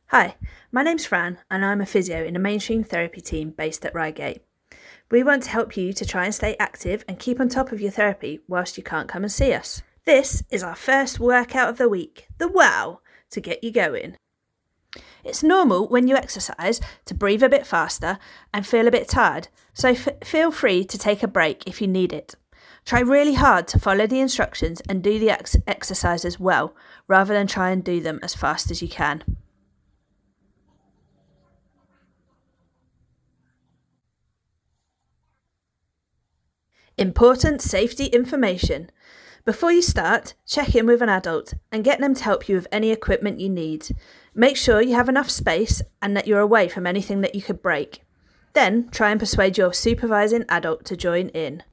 Hi, my name's Fran and I'm a physio in a mainstream therapy team based at Reigate. We want to help you to try and stay active and keep on top of your therapy whilst you can't come and see us. This is our first workout of the week, the wow, to get you going. It's normal when you exercise to breathe a bit faster and feel a bit tired, so feel free to take a break if you need it. Try really hard to follow the instructions and do the exercises well, rather than try and do them as fast as you can. Important safety information. Before you start, check in with an adult and get them to help you with any equipment you need. Make sure you have enough space and that you're away from anything that you could break. Then try and persuade your supervising adult to join in.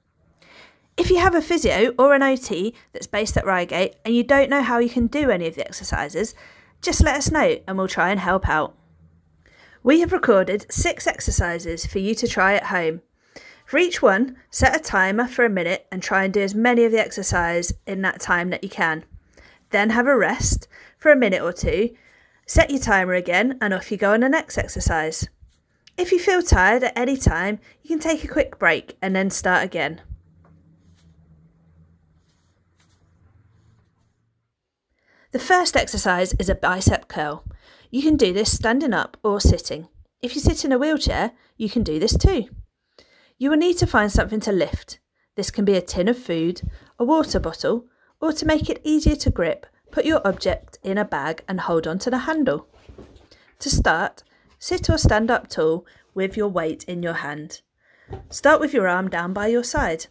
If you have a physio or an OT that's based at Reigate and you don't know how you can do any of the exercises, just let us know and we'll try and help out. We have recorded 6 exercises for you to try at home. For each one, set a timer for a minute and try and do as many of the exercise in that time that you can. Then have a rest for a minute or two, set your timer again and off you go on the next exercise. If you feel tired at any time, you can take a quick break and then start again. The first exercise is a bicep curl. You can do this standing up or sitting. If you sit in a wheelchair, you can do this too. You will need to find something to lift. This can be a tin of food, a water bottle, or to make it easier to grip, put your object in a bag and hold on to the handle. To start, sit or stand up tall with your weight in your hand. Start with your arm down by your side.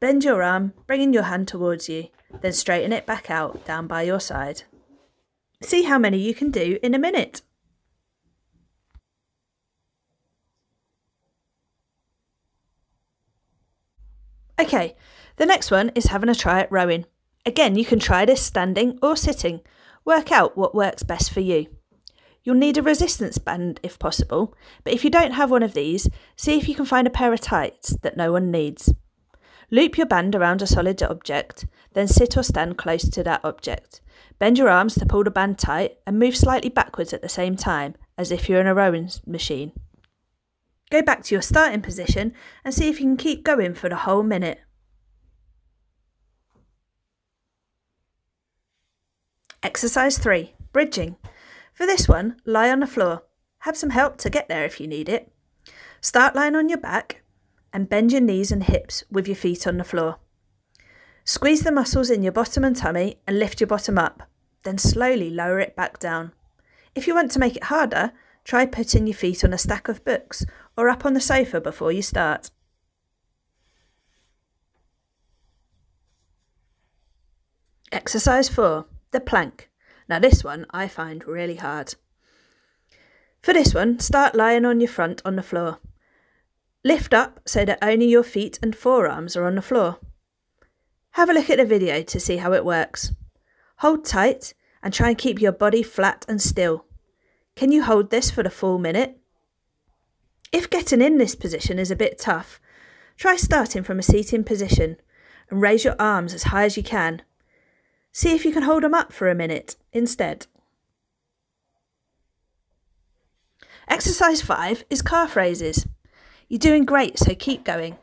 Bend your arm, bringing your hand towards you, then straighten it back out down by your side. See how many you can do in a minute. Okay, the next one is having a try at rowing. Again, you can try this standing or sitting. Work out what works best for you. You'll need a resistance band if possible, but if you don't have one of these, see if you can find a pair of tights that no one needs. Loop your band around a solid object, then sit or stand close to that object. Bend your arms to pull the band tight and move slightly backwards at the same time, as if you're in a rowing machine. Go back to your starting position and see if you can keep going for the whole minute. Exercise 3, bridging. For this one, lie on the floor. Have some help to get there if you need it. Start lying on your back and bend your knees and hips with your feet on the floor. Squeeze the muscles in your bottom and tummy and lift your bottom up, then slowly lower it back down. If you want to make it harder, try putting your feet on a stack of books or up on the sofa before you start. Exercise 4, the plank. Now this one I find really hard. For this one, start lying on your front on the floor. Lift up so that only your feet and forearms are on the floor. Have a look at the video to see how it works. Hold tight and try and keep your body flat and still. Can you hold this for the full minute? If getting in this position is a bit tough, try starting from a seating position and raise your arms as high as you can. See if you can hold them up for a minute instead. Exercise 5 is calf raises. You're doing great, so keep going.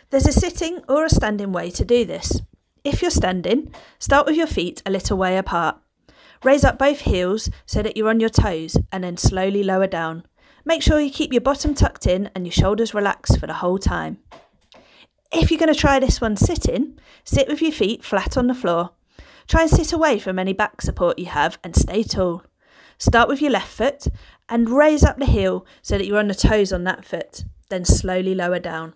There's a sitting or a standing way to do this. If you're standing, start with your feet a little way apart. Raise up both heels so that you're on your toes and then slowly lower down. Make sure you keep your bottom tucked in and your shoulders relaxed for the whole time. If you're going to try this one sitting, sit with your feet flat on the floor. Try and sit away from any back support you have and stay tall. Start with your left foot and raise up the heel so that you're on the toes on that foot, then slowly lower down.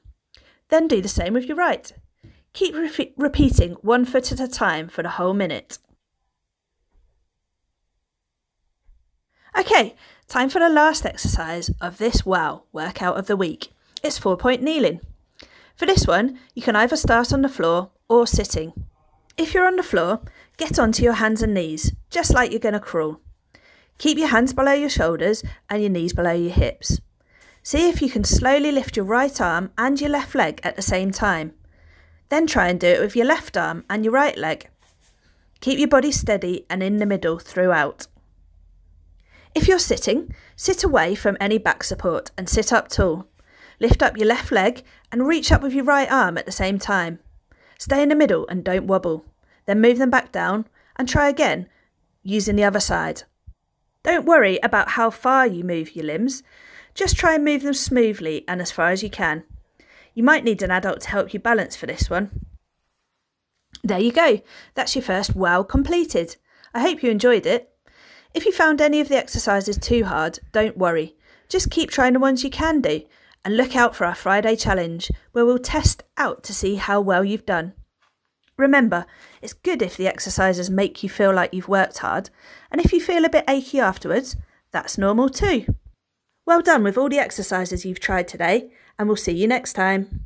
Then do the same with your right. Keep repeating 1 foot at a time for the whole minute. Okay, time for the last exercise of this wow workout of the week. It's 4-point kneeling. For this one, you can either start on the floor or sitting. If you're on the floor, get onto your hands and knees, just like you're going to crawl. Keep your hands below your shoulders and your knees below your hips. See if you can slowly lift your right arm and your left leg at the same time. Then try and do it with your left arm and your right leg. Keep your body steady and in the middle throughout. If you're sitting, sit away from any back support and sit up tall. Lift up your left leg and reach up with your right arm at the same time. Stay in the middle and don't wobble. Then move them back down and try again, using the other side. Don't worry about how far you move your limbs. Just try and move them smoothly and as far as you can. You might need an adult to help you balance for this one. There you go. That's your first well completed. I hope you enjoyed it. If you found any of the exercises too hard, don't worry. Just keep trying the ones you can do and look out for our Friday challenge where we'll test out to see how well you've done. Remember, it's good if the exercises make you feel like you've worked hard, and if you feel a bit achy afterwards, that's normal too. Well done with all the exercises you've tried today, and we'll see you next time.